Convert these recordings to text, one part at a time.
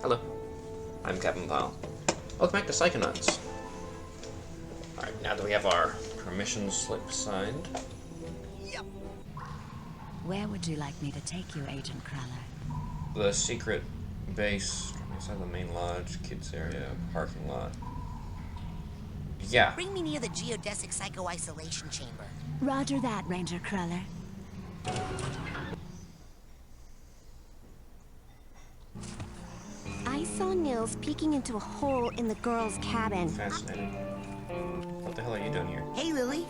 Hello, I'm Captain Pyle. Welcome back to Psychonauts. Alright, now that we have our permission slip signed. Yep. Where would you like me to take you, Agent Crawler? The secret base inside the main lodge, kids area, parking lot. Yeah. Bring me near the geodesic psycho-isolation chamber. Roger that, Ranger Crawler. I saw Nils peeking into a hole in the girls' cabin. Fascinating. What the hell are you doing here? Hey, Lily.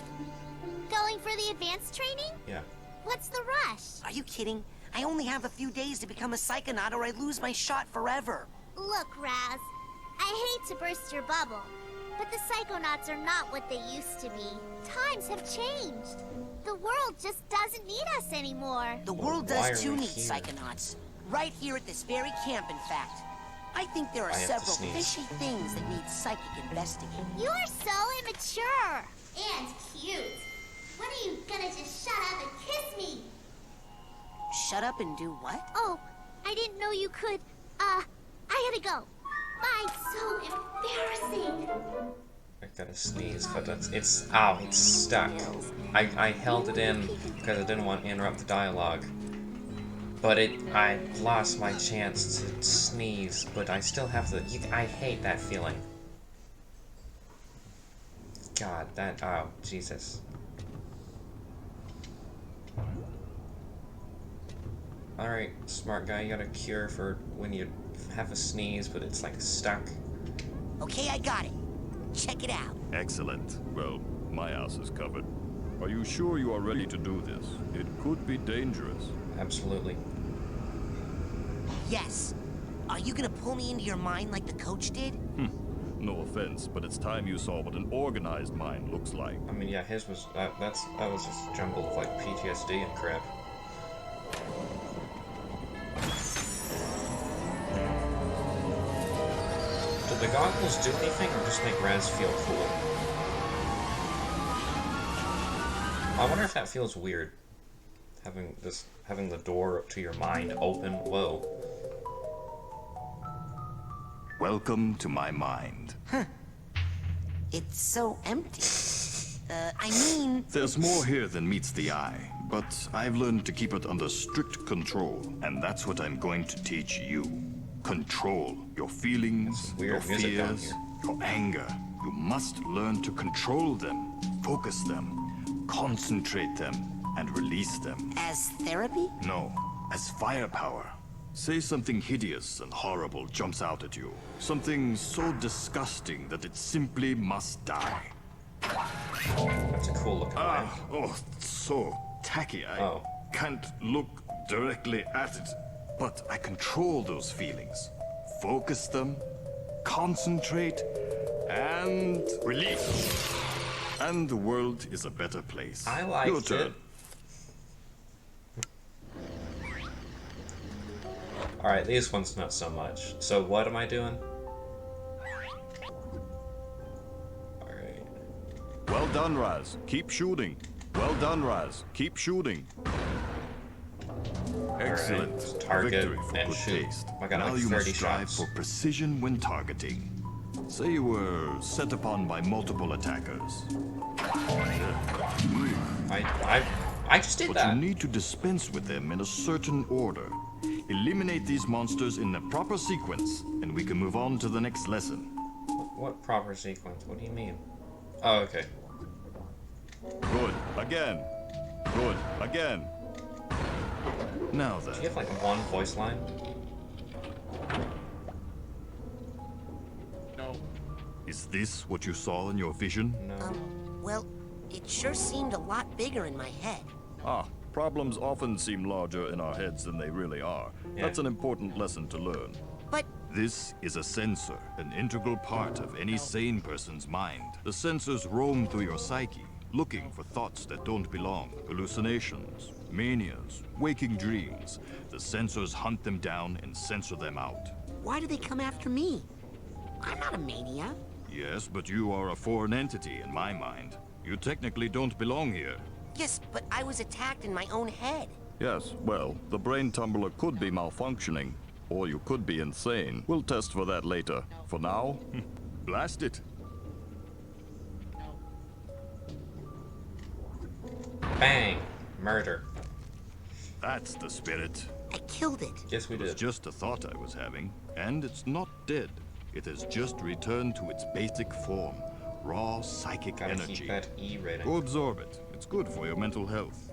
Going for the advanced training? Yeah. What's the rush? Are you kidding? I only have a few days to become a Psychonaut or I lose my shot forever. Look, Raz, I hate to burst your bubble, but the Psychonauts are not what they used to be. Times have changed. The world just doesn't need us anymore. The world Why does are too we need here? Psychonauts. Right here at this very camp, in fact. I think there are I have to several sneeze. fishy things that need psychic investigating. You are so immature. And cute. When are you gonna just shut up and kiss me? Shut up and do what? Oh, I didn't know you could. I gotta go. Bye. So embarrassing. I gotta sneeze, but it's ow, it's stuck. I held it in because I didn't want to interrupt the dialogue. But I lost my chance to sneeze, but I still have the, I hate that feeling. God, oh, Jesus. Alright, smart guy, you got a cure for when you have a sneeze, but it's like stuck. Okay, I got it. Check it out. Excellent. Well, my ass is covered. Are you sure you are ready to do this? It could be dangerous. Absolutely. Yes. Are you gonna pull me into your mind like the coach did? No offense, but it's time you saw what an organized mind looks like. I mean, yeah, his was, that was just a jumble of like PTSD and crap. Did the goggles do anything or just make Raz feel cool? I wonder if that feels weird. Having the door to your mind open. Whoa. Welcome to my mind. It's so empty. I mean... There's more here than meets the eye, but I've learned to keep it under strict control, and that's what I'm going to teach you. Control your feelings, That's weird your music down fears, here. your anger. You must learn to control them, focus them, concentrate them, and release them. As therapy? No, as firepower. Say something hideous and horrible jumps out at you. Something so disgusting that it simply must die. That's a cool looking line. So tacky. I Oh. can't look directly at it, but I control those feelings. Focus them, concentrate, and release. And the world is a better place. I liked Your turn. it. Alright, these ones not so much. So what am I doing? Alright. Well done, Raz. Keep shooting. Well done, Raz. Keep shooting. Excellent. Alright, A target victory for and good shoot. taste. I got Now like you 30 must strive shots. for precision when targeting. Say you were set upon by multiple attackers. I just did But that. you need to dispense with them in a certain order. Eliminate these monsters in the proper sequence, and we can move on to the next lesson. What proper sequence? What do you mean? Oh, okay. Good. Again. Good. Again. Now Do you then. have like one voice line? Is this what you saw in your vision? No. Well, it sure seemed a lot bigger in my head. Problems often seem larger in our heads than they really are. Yeah. That's an important lesson to learn. But This is a sensor, an integral part of any sane person's mind. The sensors roam through your psyche, looking for thoughts that don't belong, hallucinations, manias, waking dreams. The sensors hunt them down and censor them out. why do they come after me? I'm not a mania. Yes, but you are a foreign entity in my mind. You technically don't belong here. Yes, but I was attacked in my own head. Yes, well, the brain tumbler could be malfunctioning. Or you could be insane. We'll test for that later. For now, blast it. Bang! Murder. That's the spirit. I killed it. Yes, we It was did. just a thought I was having, and it's not dead. It has just returned to its basic form, raw psychic Gotta energy. keep that E rating. Go absorb it. It's good for your mental health.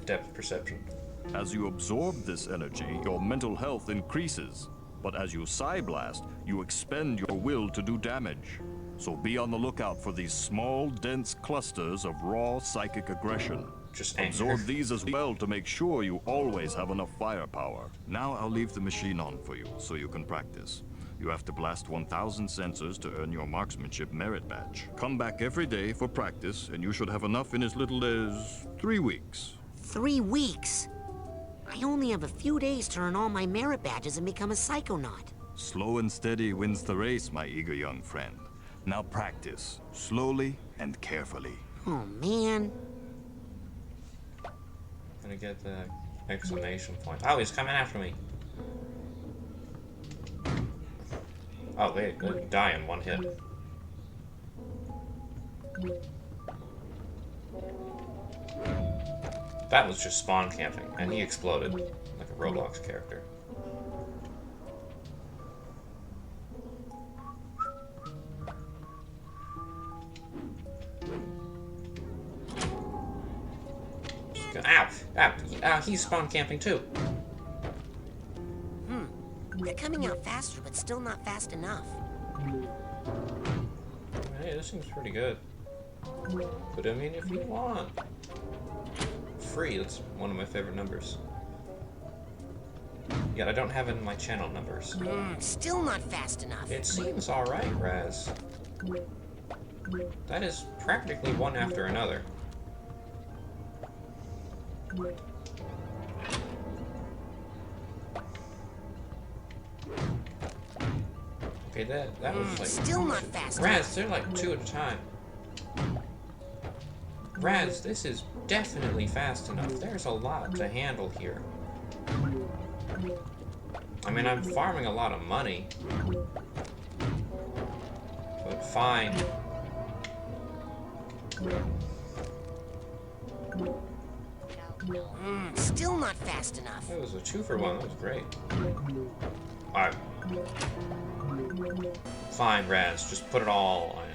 Depth perception. As you absorb this energy, your mental health increases. But as you Psyblast, you expend your will to do damage. So be on the lookout for these small, dense clusters of raw psychic aggression. Just anger. Absorb these as well to make sure you always have enough firepower. Now I'll leave the machine on for you, so you can practice. You have to blast 1,000 sensors to earn your marksmanship merit badge. Come back every day for practice, and you should have enough in as little as 3 weeks. 3 weeks? I only have a few days to earn all my merit badges and become a Psychonaut. Slow and steady wins the race, my eager young friend. Now practice, slowly and carefully. Oh, man. Gonna get the exclamation point. Oh, he's coming after me. Oh, wait, good. Die in one hit. That was just spawn camping, and he exploded like a Roblox character. Ow! Ow! He's spawn camping too. They're coming out faster, but still not fast enough. Hey, this seems pretty good. But I mean, if you want... Free, that's one of my favorite numbers. Yet I don't have it in my channel numbers. Still not fast enough. It seems alright, Raz. That is practically one after another. Okay, that was like... Still not fast Raz, they're like 2 at a time. Raz, this is definitely fast enough. There's a lot to handle here. I mean, I'm farming a lot of money. But fine. Still not fast enough. It was a 2-for-1. That was great. Alright. Fine, Raz. Just put it all in.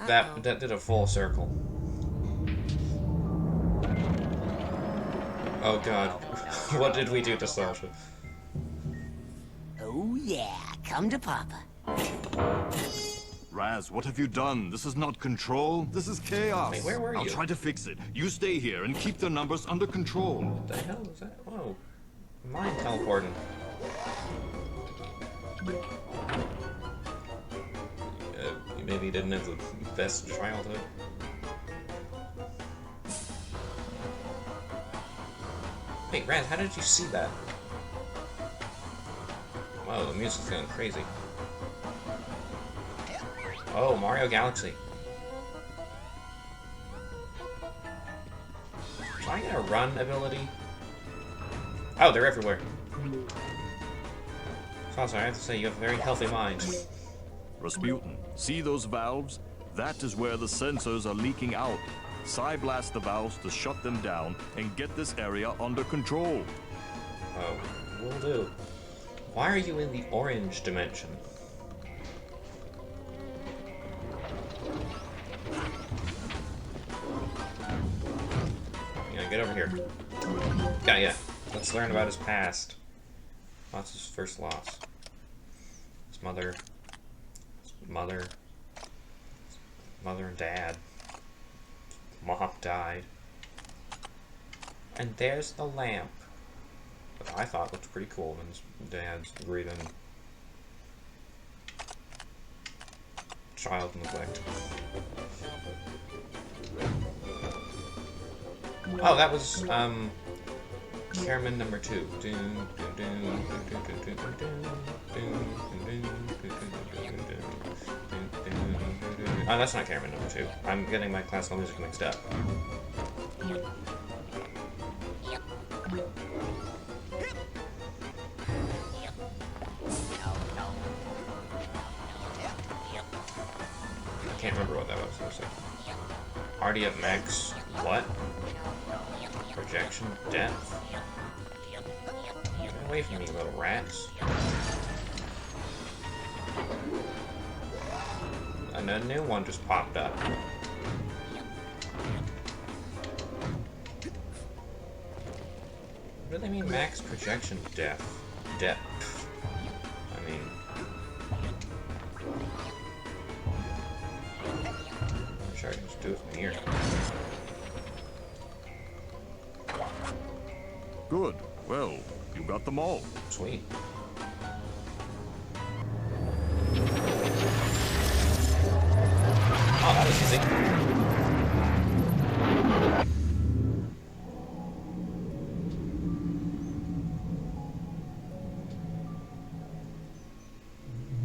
That did a full circle. Oh god. What did we do to Sasha? Oh, yeah. Come to Papa. Raz, what have you done? This is not control. This is chaos. Wait, where were I'll you? try to fix it. You stay here and keep the numbers under control. What the hell is that? Whoa. Mind teleporting. Maybe he didn't have the best childhood. Wait, Raz, how did you see that? Wow, the music's going crazy. Oh, Mario Galaxy. So I get a run ability? Oh, they're everywhere. So I have to say, you have a very healthy mind. Rasputin, see those valves? That is where the sensors are leaking out. Psyblast the valves to shut them down and get this area under control. Oh, will do. Why are you in the orange dimension? Yeah, get over here. Yeah. Let's learn about his past. What's his first loss? His mother and dad. Mom died. And there's the lamp. That I thought looked pretty cool when his dad's grieving. Child neglect. Oh, that was, Chairman number 2. Oh, that's not camera number 2. I'm getting my classical music mixed up. I can't remember what that was. It was like RDF max. What? Projection depth. Get away from me, little rats. And a new one just popped up. What do they mean max projection depth? Depth. I mean... I'm sure I can just do it from here. Good. Well, you got them all. Sweet. Oh, that was easy.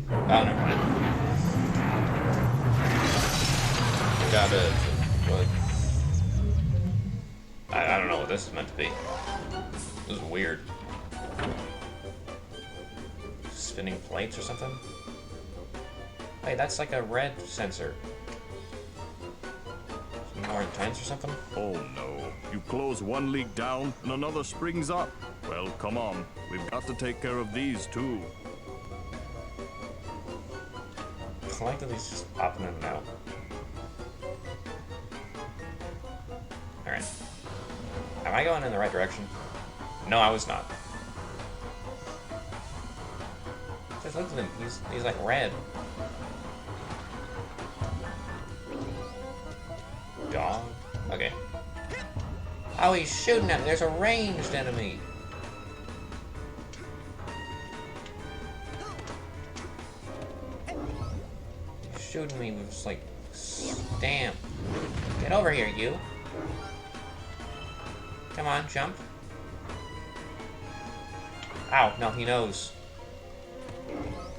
Oh, never mind. Gotta... What? I don't know what this is meant to be. This is weird. Spinning plates or something? Hey, that's like a red sensor. More intense or something? Oh no. You close one leak down and another springs up. Well, come on. We've got to take care of these too. I like that he's just popping in and out. Alright. Am I going in the right direction? No, I was not. Just look at him. He's like red. Dog? Okay. Oh, he's shooting at me. There's a ranged enemy. He's shooting me with just like stamp. Get over here, you. Come on, jump. Ow, no, he knows.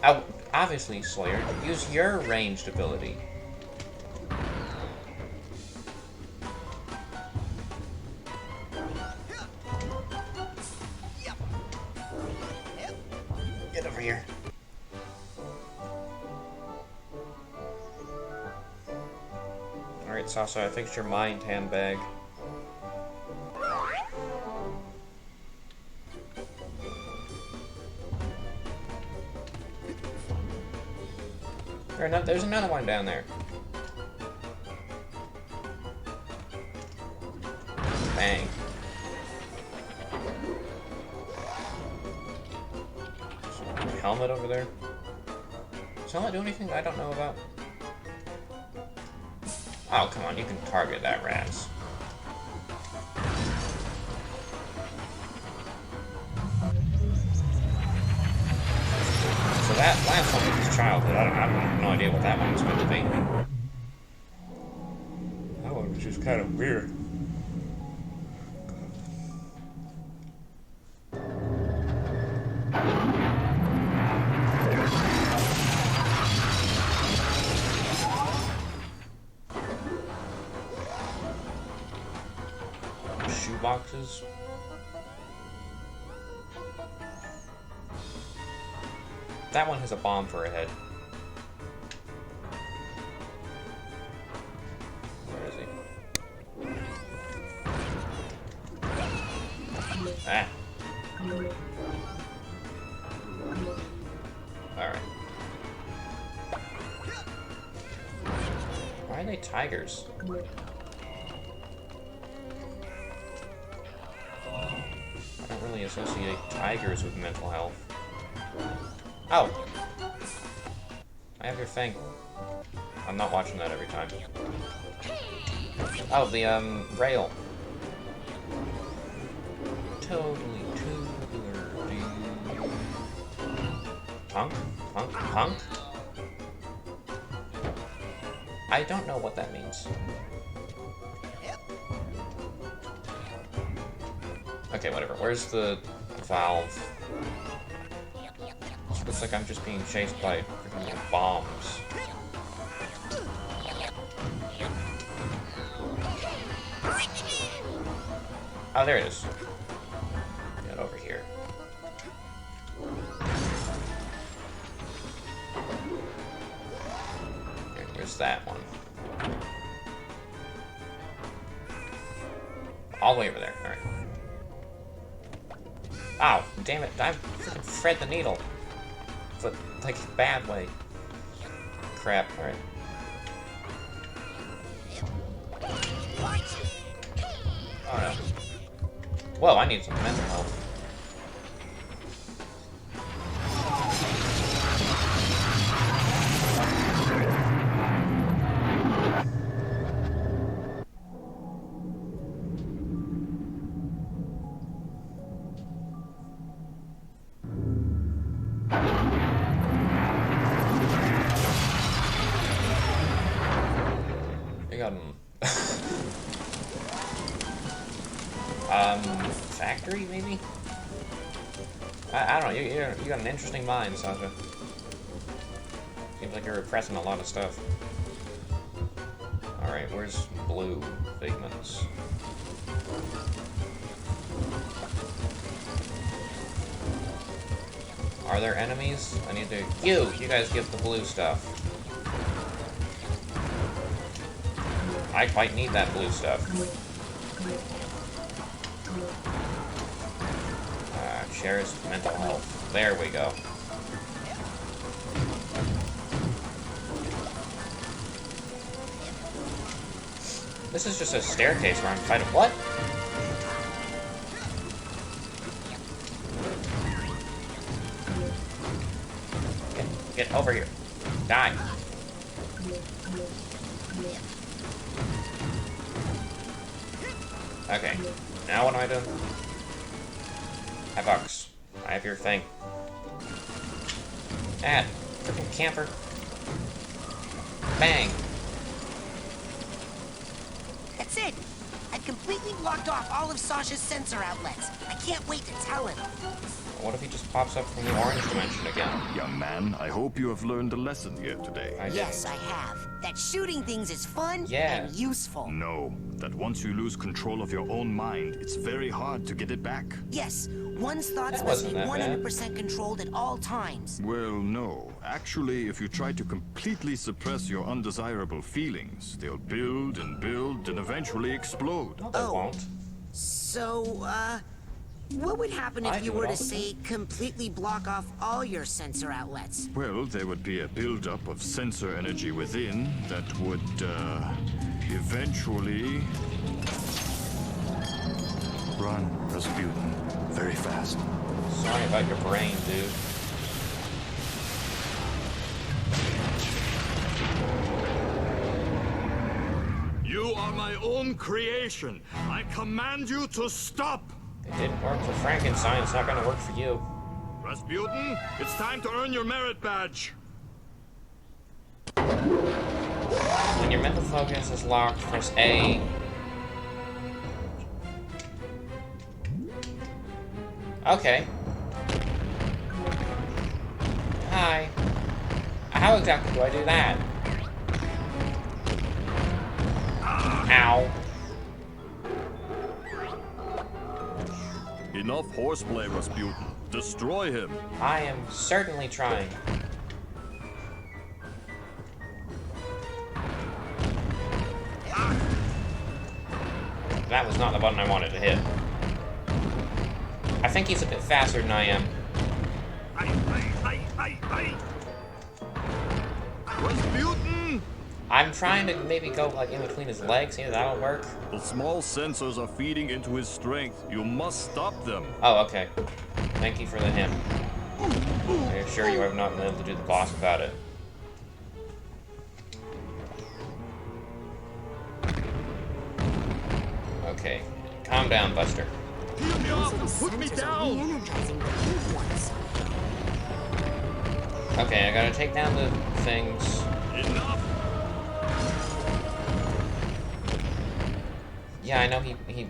Oh, obviously, Slayer. Use your ranged ability. Get over here. Alright, Sasa, I fixed your mind handbag. There's another one down there. Bang. Helmet over there. Does helmet do anything I don't know about? Oh, come on, you can target that, Raz. So that last one was his childhood. I have no idea what that one was meant to be. That one was just kind of weird. Shoe boxes. That one has a bomb for a head. Where is he? Ah. Alright. Why are they tigers? I don't really associate tigers with mental health. Oh! I have your thing. I'm not watching that every time. Oh, the, rail. Totally tubular, dude. Punk? Punk? Punk? I don't know what that means. Okay, whatever. Where's the valve? Looks like I'm just being chased by freaking bombs. Oh, there it is. Get over here. Where's that one? All the way over there. Alright. Ow, damn it. I freaking thread the needle. But, like, bad way. Crap, alright. Oh no. Whoa, I need some mental health. I got him. Factory, maybe? I don't know, you got an interesting mind, Sasha. Seems like you're repressing a lot of stuff. Alright, where's blue figments? Are there enemies? I need to... You guys give the blue stuff. I quite need that blue stuff. Shares mental health. There we go. This is just a staircase where I'm fighting. What? Get over here. Die. Okay. Now what am I doing? Hi, Bucks. I have your thing. Freaking camper. Bang. That's it. I've completely blocked off all of Sasha's sensor outlets. I can't wait to tell him. What if he just pops up from the orange dimension again? Young man, I hope you have learned a lesson here today. Yes, I have. That shooting things is fun and useful. No, that once you lose control of your own mind, it's very hard to get it back. Yes, one's thoughts That must be wasn't that bad. 100% controlled at all times. Well, no. Actually, if you try to completely suppress your undesirable feelings, they'll build and build and eventually explode. No, they won't. So, what would happen if you were to, say, completely block off all your sensor outlets? Well, there would be a buildup of sensor energy within that would, eventually... Run, Rasputin. Very fast. Sorry about your brain, dude. You are my own creation. I command you to stop. It didn't work for Frankenstein, it's not gonna work for you. Rasputin, it's time to earn your merit badge. When your mental focus is locked, press A. Okay. Hi. How exactly do I do that? Ow. Enough horseplay, Rasputin. Destroy him. I am certainly trying. That was not the button I wanted to hit. I think he's a bit faster than I am. Rasputin! I'm trying to maybe go like in between his legs. Maybe that'll work. The small sensors are feeding into his strength. You must stop them. Oh, okay. Thank you for the hint. I assure you I've not been able to do the boss without it. Okay. Calm down, Buster. Heal me up and put me Sensors are down. re-energizing the pink ones. Okay, I gotta take down the things. Enough. Yeah, I know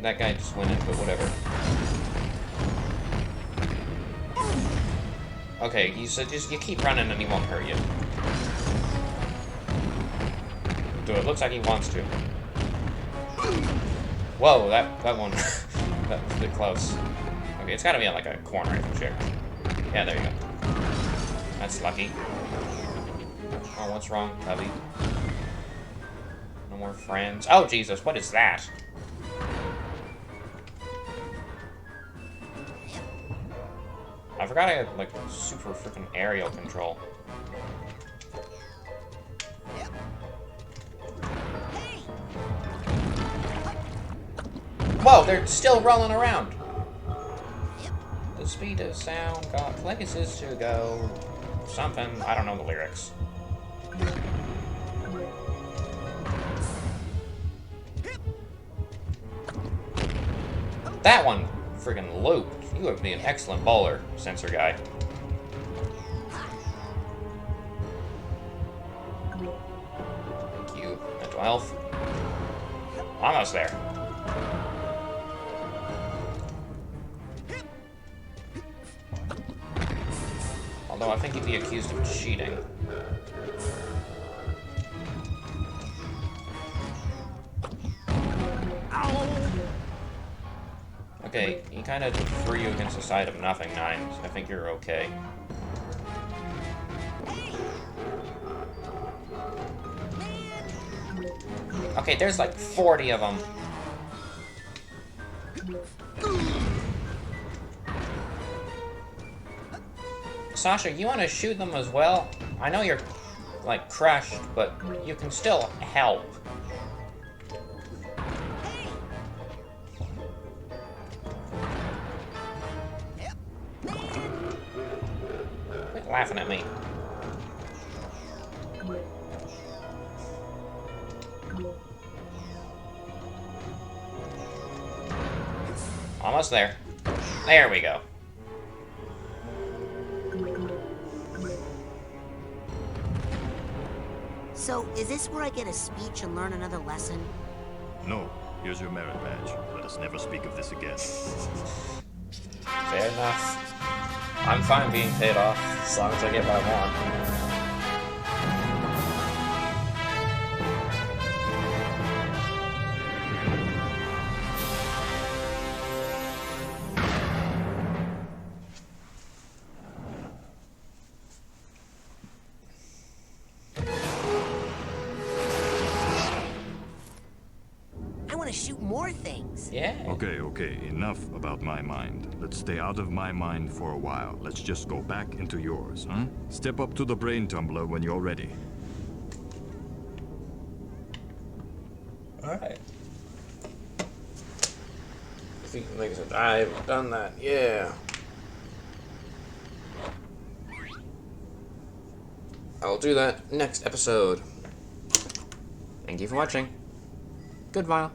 that guy just went in, but whatever. Okay, you said you keep running and he won't hurt you. So it looks like he wants to. Whoa, that one That's a bit close. Okay, it's gotta be on like a corner, I think. Yeah, there you go. That's lucky. Oh, what's wrong, Tubby? No more friends. Oh, Jesus, what is that? I forgot I had, like, super freaking aerial control. Whoa, they're still rolling around. The speed of sound got places to go. Something. I don't know the lyrics. That one friggin' looped. You would be an excellent bowler, sensor guy. Thank you. Mental health. Almost there. Although I think he'd be accused of cheating. Okay, he kind of threw you against the side of nothing, Nine. So I think you're okay. Okay, there's like 40 of them. Sasha, you want to shoot them as well? I know you're, like, crushed, but you can still help. Quit laughing at me. Almost there. There we go. So, is this where I get a speech and learn another lesson? No. Here's your merit badge. Let us never speak of this again. Fair enough. I'm fine being paid off, as long as I get what I want. To shoot more things. Yeah. Okay, enough about my mind. Let's stay out of my mind for a while. Let's just go back into yours, huh? Step up to the brain tumbler when you're ready. Alright. Like I said, I've done that, yeah. I'll do that next episode. Thank you for watching. Goodbye.